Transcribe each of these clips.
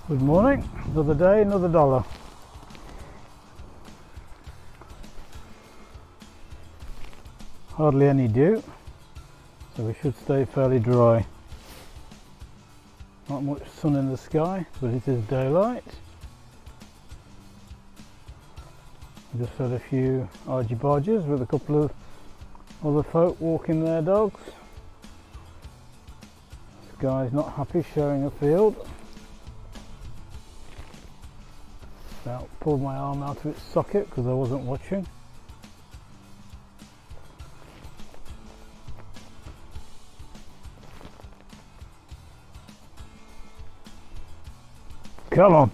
Good morning, another day, another dollar. Hardly any dew, so we should stay fairly dry. Not much sun in the sky, but it is daylight. We just had a few argy-barges with a couple of other folk walking their dogs. This guy's not happy showing a field. About pulled my arm out of its socket because I wasn't watching. Come on.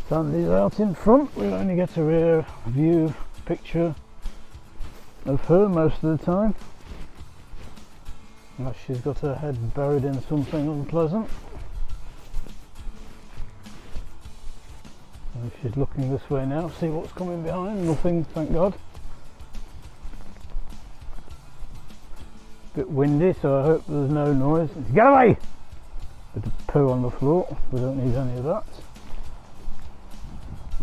Sandy's out in front. We only get a rear view picture of her most of the time, unless she's got her head buried in something unpleasant. So she's looking this way now, see what's coming behind. Nothing, thank God. Bit windy, so I hope there's no noise. Get away! Bit of poo on the floor, we don't need any of that.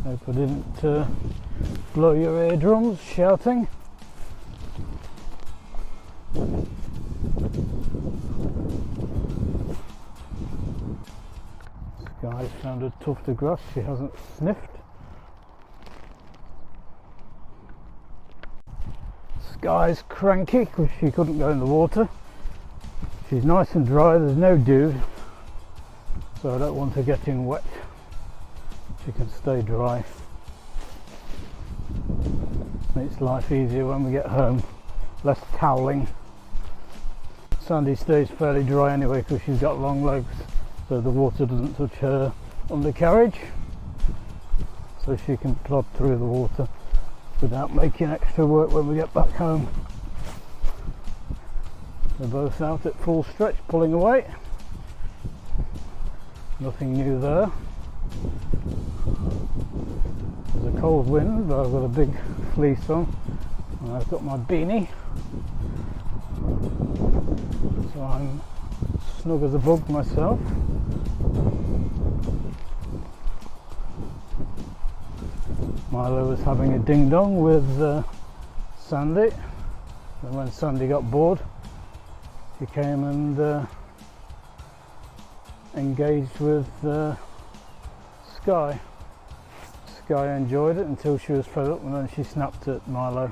Hope I didn't blow your eardrums shouting. Sky's found a tuft of grass she hasn't sniffed. Sky's cranky because she couldn't go in the water. She's nice and dry, there's no dew, so I don't want her getting wet. She can stay dry. Makes life easier when we get home. Less toweling. Sandy stays fairly dry anyway because she's got long legs, so the water doesn't touch her undercarriage, so she can plod through the water without making extra work when we get back home. They're both out at full stretch pulling away. Nothing new there. There's a cold wind, but I've got a big fleece on and I've got my beanie, so I'm snug as a bug myself. Milo was having a ding dong with Sandy, and when Sandy got bored he came and engaged with Sky. Sky enjoyed it until she was fed up, and then she snapped at Milo.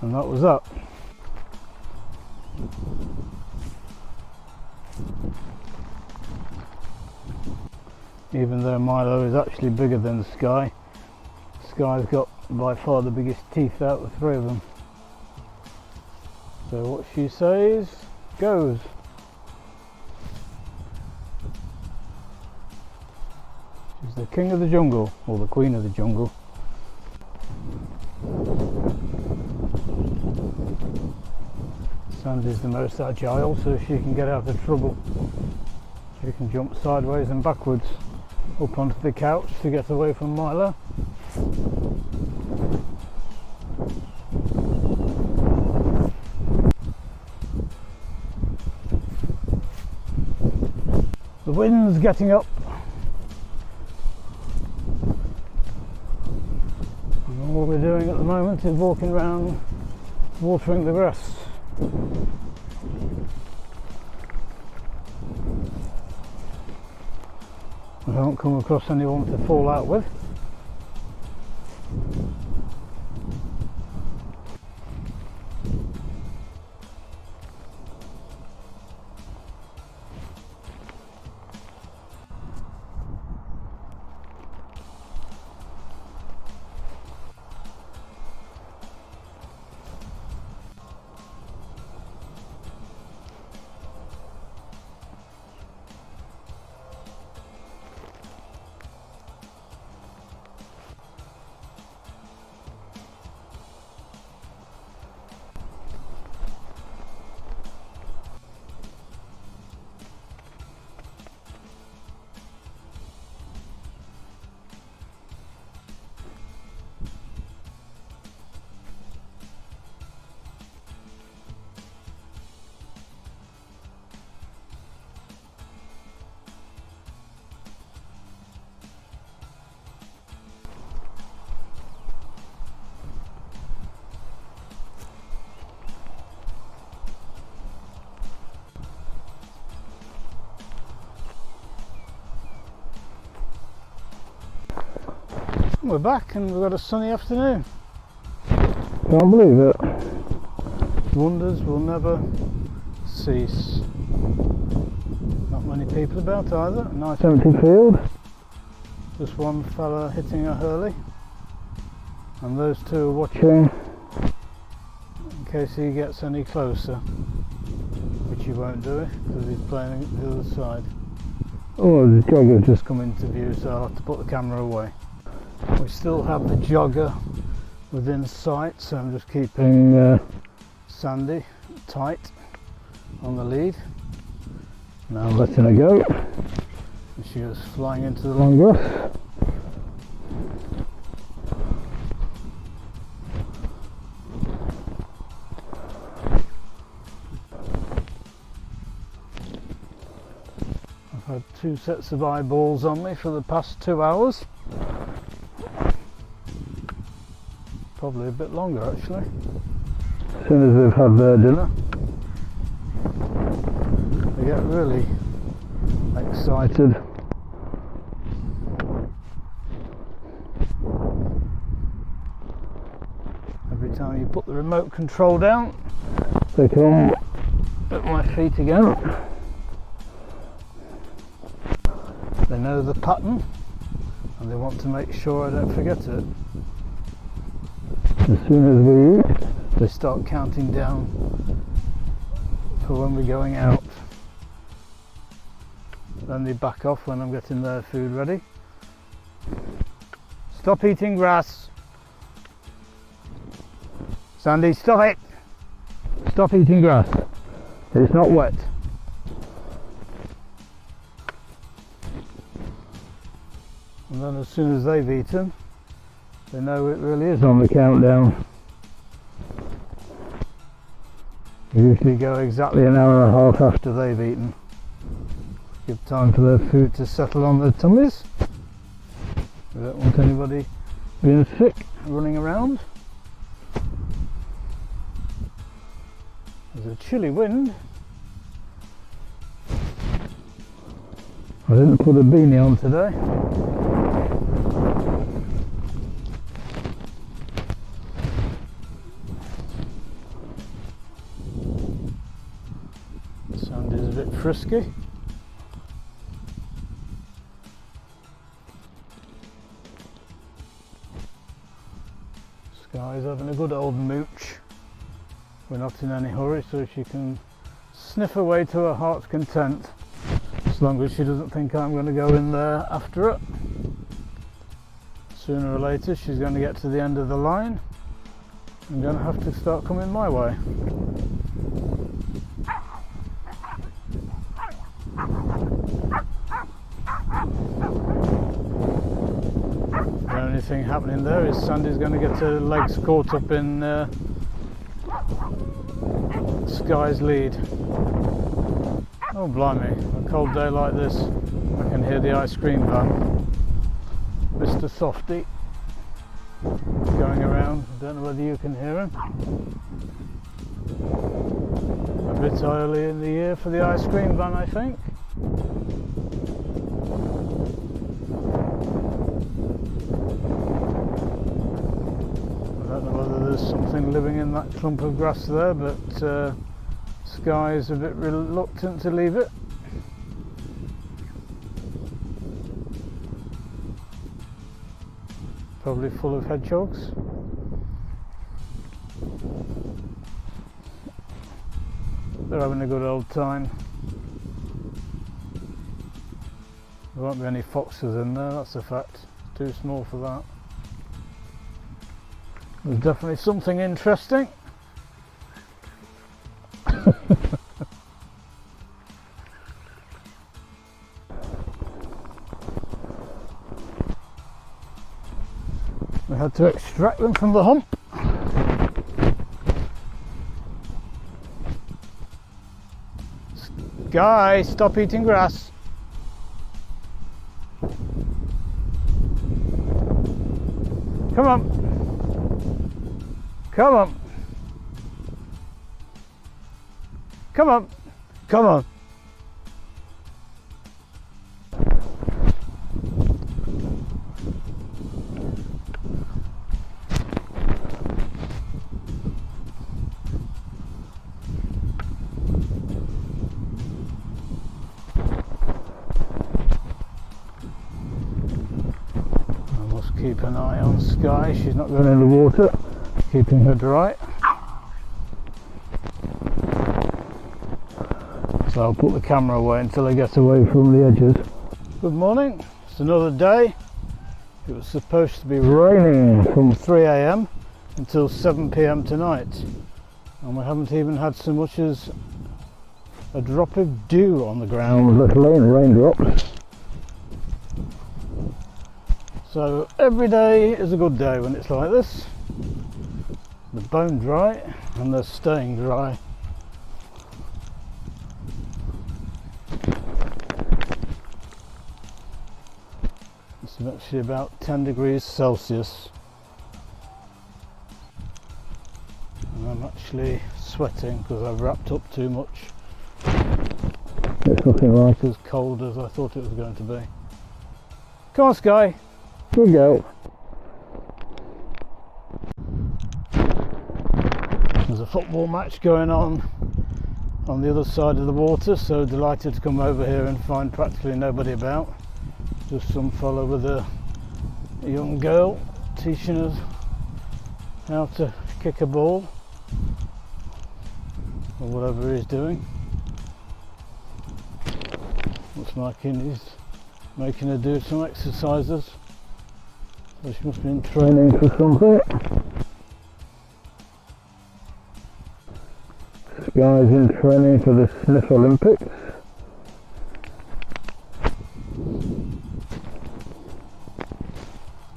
And that was that. Even though Milo is actually bigger than Sky, Sky's got by far the biggest teeth out of the three of them. So what she says goes. She's the king of the jungle, or the queen of the jungle. Sandy's the most agile, so she can get out of trouble. She can jump sideways and backwards up onto the couch to get away from Milo. The wind's getting up. And all we're doing at the moment is walking around watering the grass. I haven't come across anyone to fall out with. We're back and we've got a sunny afternoon. Can't believe it. Wonders will never cease. Not many people about either. A nice empty field. Just one fella hitting a hurley. And those two are watching in case he gets any closer. Which he won't do because he's playing at the other side. Oh, the jogger's just come into view, so I'll have to put the camera away. We still have the jogger within sight, so I'm just keeping Sandy tight on the lead. Now I'm letting her go. And she goes flying into the long grass. I've had 2 sets of eyeballs on me for the past 2 hours. Probably a bit longer actually. As soon as they've had their dinner, they get really excited. Every time you put the remote control down, they come at my feet again. They know the pattern and they want to make sure I don't forget it. As soon as we eat, they start counting down for when we're going out. Then they back off when I'm getting their food ready. Stop eating grass. Sandy, stop it! Stop eating grass. It's not wet. And then as soon as they've eaten, they know it really is on the countdown. We usually go exactly an hour and a half after they've eaten. Give time for their food to settle on their tummies. We don't want anybody being sick and running around. There's a chilly wind. I didn't put a beanie on today. Sandy's a bit frisky. Sky's having a good old mooch. We're not in any hurry, so she can sniff away to her heart's content, as long as she doesn't think I'm going to go in there after her. Sooner or later she's going to get to the end of the line and going to have to start coming my way. The only thing happening there is Sandy's going to get her legs caught up in Sky's lead. Oh blimey, a cold day like this, I can hear the ice cream van. Mr. Softy going around. I don't know whether you can hear him. A bit early in the year for the ice cream van, I think. I don't know whether there's something living in that clump of grass there, but Sky is a bit reluctant to leave it. Probably full of hedgehogs. They're having a good old time. There won't be any foxes in there, that's a fact. Too small for that. There's definitely something interesting. We had to extract them from the hump. Sky, stop eating grass. Come on. Come on. Come on. Come on. Keep an eye on Sky, she's not going in the water, keeping her dry. So I'll put the camera away until I get away from the edges. Good morning, it's another day. It was supposed to be raining from 3 AM until 7 PM tonight, and we haven't even had so much as a drop of dew on the ground, let alone raindrops. So every day is a good day when it's like this. They're bone dry and they're staying dry. It's actually about 10 degrees Celsius. And I'm actually sweating because I've wrapped up too much. It's nothing like as cold as I thought it was going to be. Come on, Sky. Good girl. There's a football match going on the other side of the water, so delighted to come over here and find practically nobody about. Just some fellow with a young girl teaching us how to kick a ball or whatever he's doing. Looks like he's making her do some exercises. So she must be in training for something. This guy's in training for the Sniff Olympics.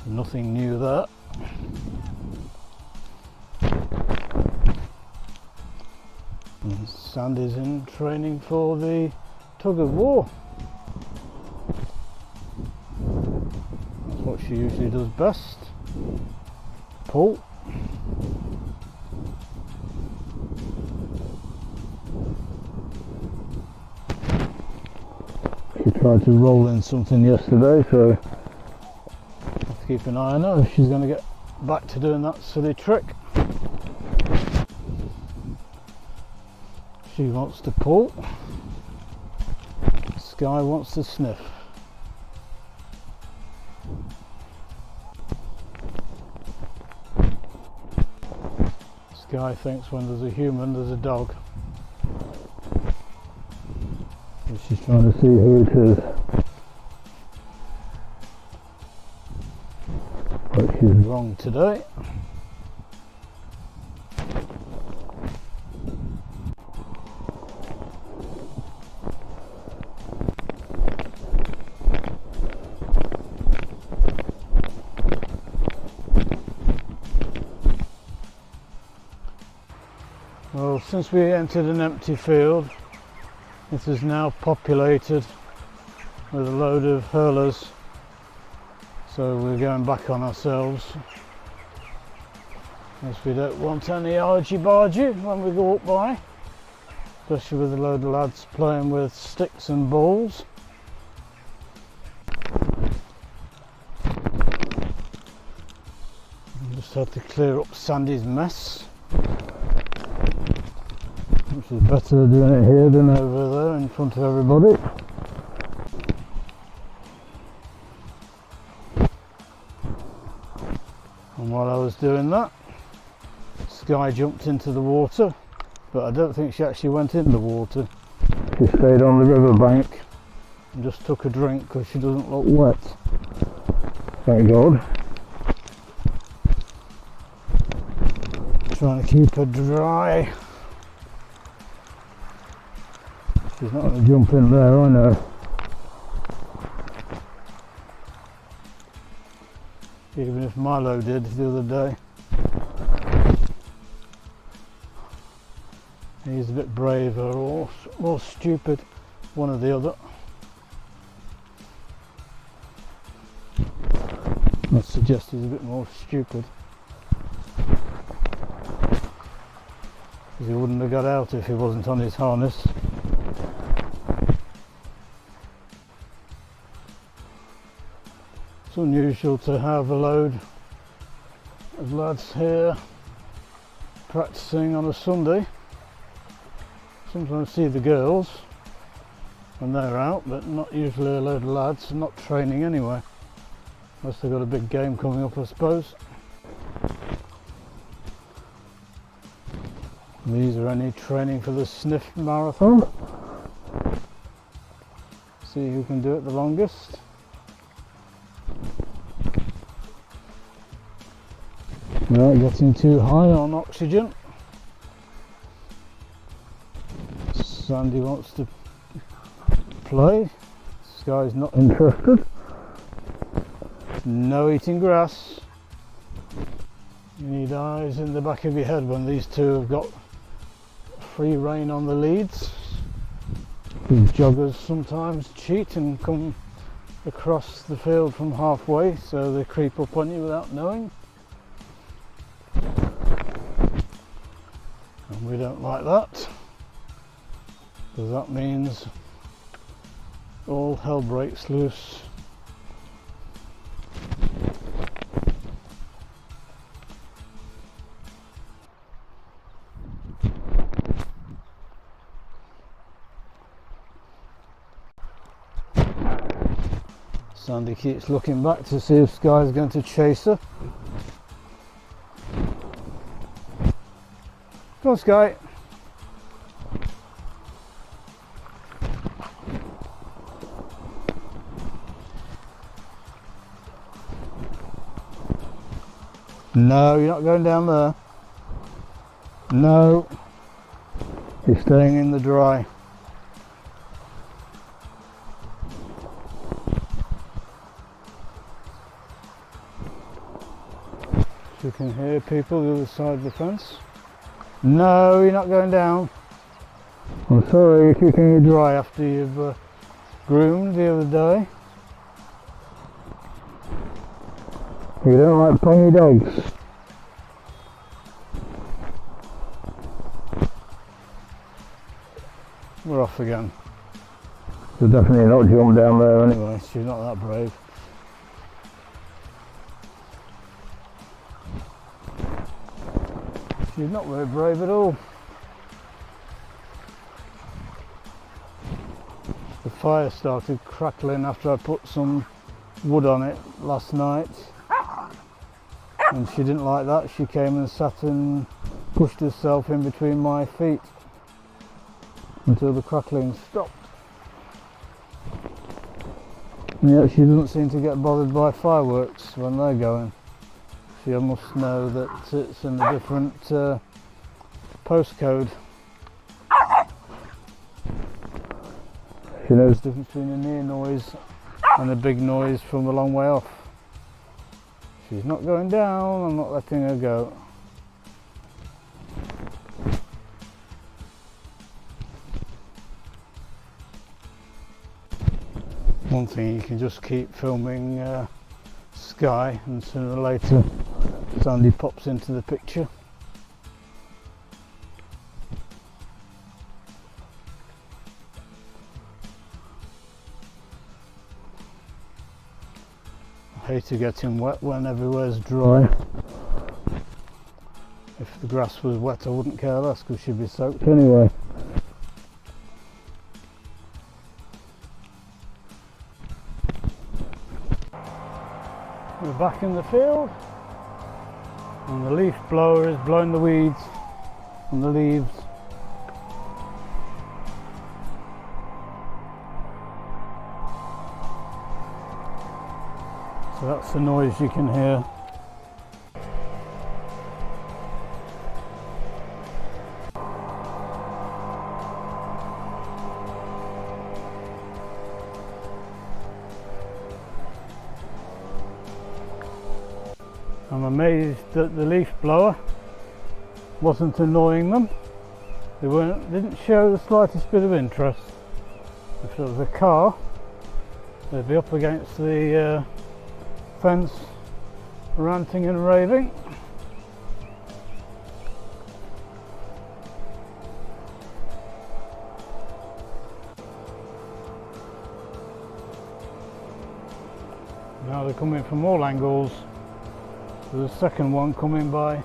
Nothing new there. And Sandy's in training for the tug of war. That's what she usually does best. Pull. She tried to roll in something yesterday, so I have to keep an eye on her if she's going to get back to doing that silly trick. She wants to pull. Sky wants to sniff. Sky thinks when there's a human, there's a dog. And she's trying to see who it is. But she's wrong today. Well, since we entered an empty field, it is now populated with a load of hurlers, so we're going back on ourselves, as we don't want any argy-bargy when we go up by, especially with a load of lads playing with sticks and balls. Just had to clear up Sandy's mess. Which is better doing it here than over there in front of everybody. And while I was doing that, Sky jumped into the water, but I don't think she actually went in the water. She stayed on the riverbank and just took a drink because she doesn't look wet. Thank God. Trying to keep her dry. She's not going to jump in there, I know. Even if Milo did the other day. He's a bit braver or more stupid, one or the other. I'd suggest he's a bit more stupid. Because he wouldn't have got out if he wasn't on his harness. It's unusual to have a load of lads here practicing on a Sunday. Sometimes I see the girls when they're out, but not usually a load of lads, not training anyway. Must have got a big game coming up, I suppose. These are only training for the sniff marathon. See who can do it the longest. Right, getting too high on oxygen. Sandy wants to play. Sky's not interested. No eating grass. You need eyes in the back of your head when these two have got free rein on the leads. These joggers sometimes cheat and come across the field from halfway, so they creep up on you without knowing. And we don't like that, because that means all hell breaks loose. Sandy keeps looking back to see if Sky's going to chase her. Come on, Sky. No, you're not going down there. No, you're staying in the dry. You can hear people the other side of the fence. No, you're not going down. I'm sorry, you're keeping you dry after you've groomed the other day. You don't like pongy dogs. We're off again. So definitely not jump down there anyway, she's not that brave. She's not very brave at all. The fire started crackling after I put some wood on it last night, and she didn't like that. She came and sat and pushed herself in between my feet until the crackling stopped. And yet she doesn't seem to get bothered by fireworks when they're going. She must know that it's in a different postcode. She knows the difference between a near noise and a big noise from a long way off. She's not going down, I'm not letting her go. One thing, you can just keep filming Sky, and sooner or later Sandy pops into the picture. I hate to get him wet when everywhere's dry. If the grass was wet I wouldn't care less, because she'd be soaked anyway. We're back in the field, and the leaf blower is blowing the weeds and the leaves. So that's the noise you can hear. I'm amazed that the leaf blower wasn't annoying them. They didn't show the slightest bit of interest. If it was a car, they'd be up against the fence, ranting and raving. Now they're coming from all angles. There's a second one coming by.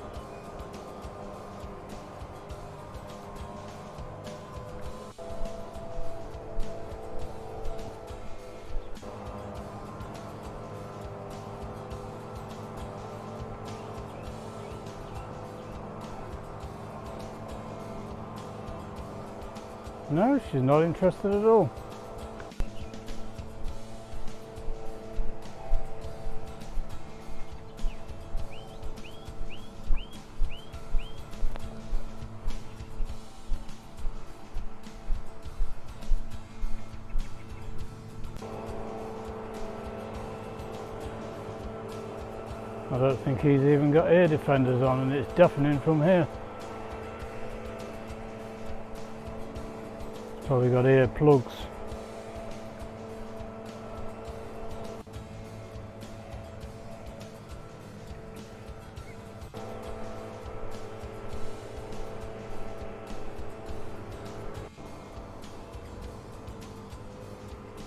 No, she's not interested at all. I don't think he's even got ear defenders on, and it's deafening from here. Probably got ear plugs.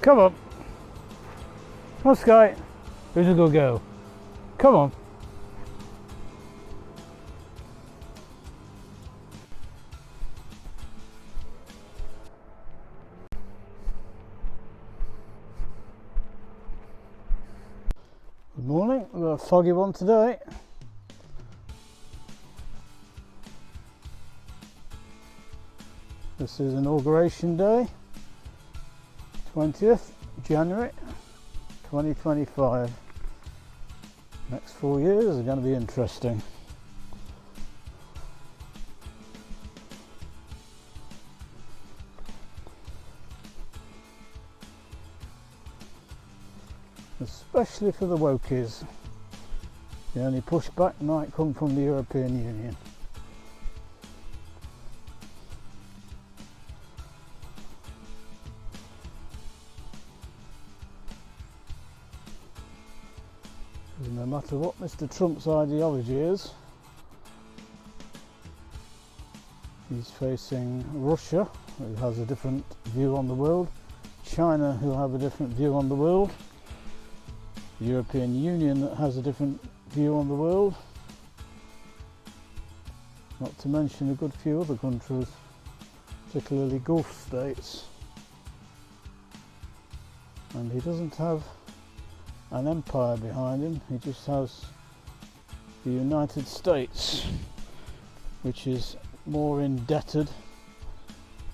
Come on. Come on, Sky. Who's a good girl? Come on. Good morning. We've got a foggy one today. This is Inauguration Day, 20th January 2025. Next 4 years are going to be interesting. Especially for the wokies. The only pushback might come from the European Union. No matter what Mr. Trump's ideology is, he's facing Russia, who has a different view on the world, China, who have a different view on the world, the European Union, that has a different view on the world, not to mention a good few other countries, particularly Gulf states. And he doesn't have an empire behind him, he just has the United States, which is more indebted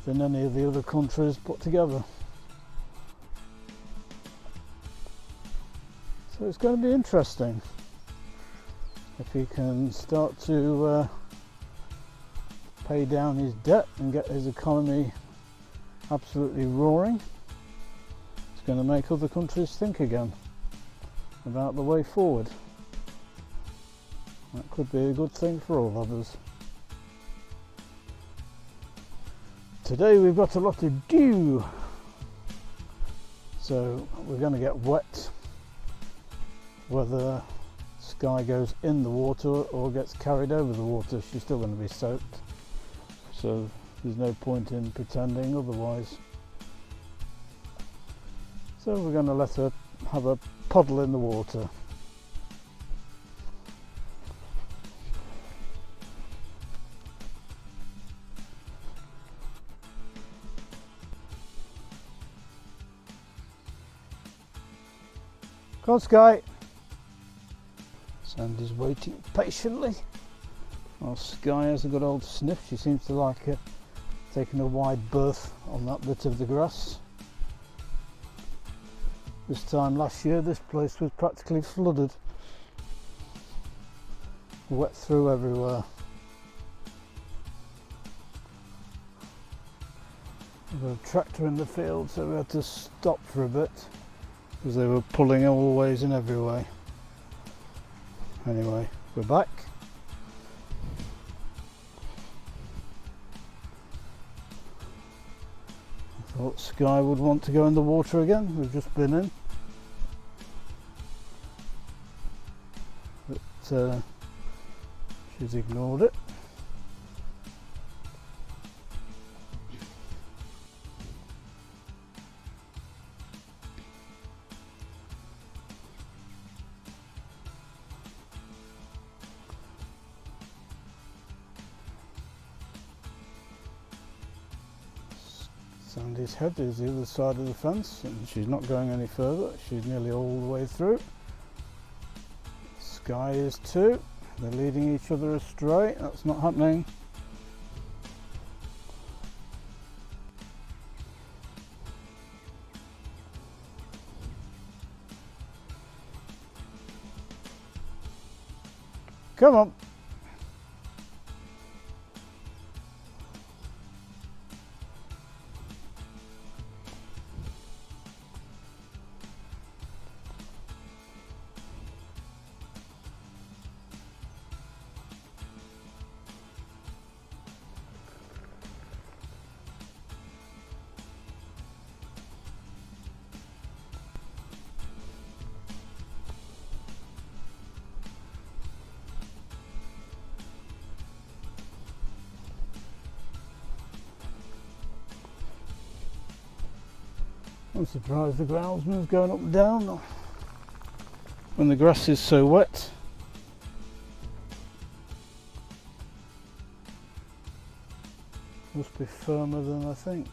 than any of the other countries put together. So it's going to be interesting if he can start to pay down his debt and get his economy absolutely roaring. It's going to make other countries think again about the way forward. That could be a good thing for all of us. Today we've got a lot of dew, so we're going to get wet, whether Sky goes in the water or gets carried over the water. She's still going to be soaked, so there's no point in pretending otherwise. So we're going to let her have a puddle in the water. Come on, Sky. Sandy's waiting patiently while Sky has a good old sniff. She seems to like taking a wide berth on that bit of the grass. This time last year this place was practically flooded, wet through everywhere. We've got a tractor in the field, so we had to stop for a bit because they were pulling all the ways and every way. Anyway, we're back. I thought Sky would want to go in the water again. We've just been in. But she's ignored it. Sandy's head is the other side of the fence, and she's not going any further. She's nearly all the way through. Sky is too. They're leading each other astray. That's not happening. Come on. I'm surprised the groundsman's going up and down when the grass is so wet. Must be firmer than I think.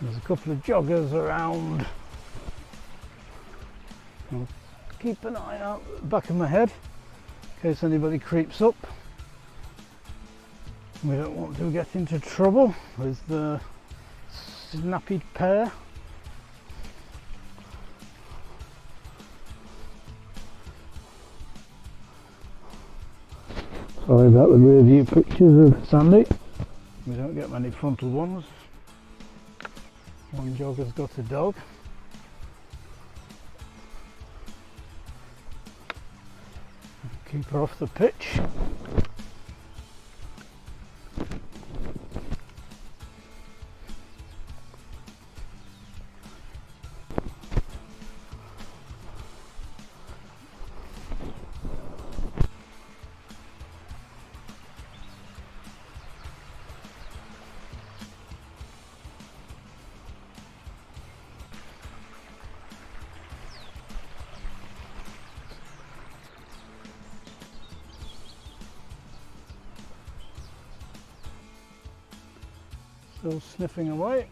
There's a couple of joggers around. I'll keep an eye out the back of my head in case anybody creeps up. We don't want to get into trouble with the snappy pair. Sorry about the rear view pictures of Sandy. We don't get many frontal ones. One jogger's got a dog. Keep her off the pitch. Still sniffing away.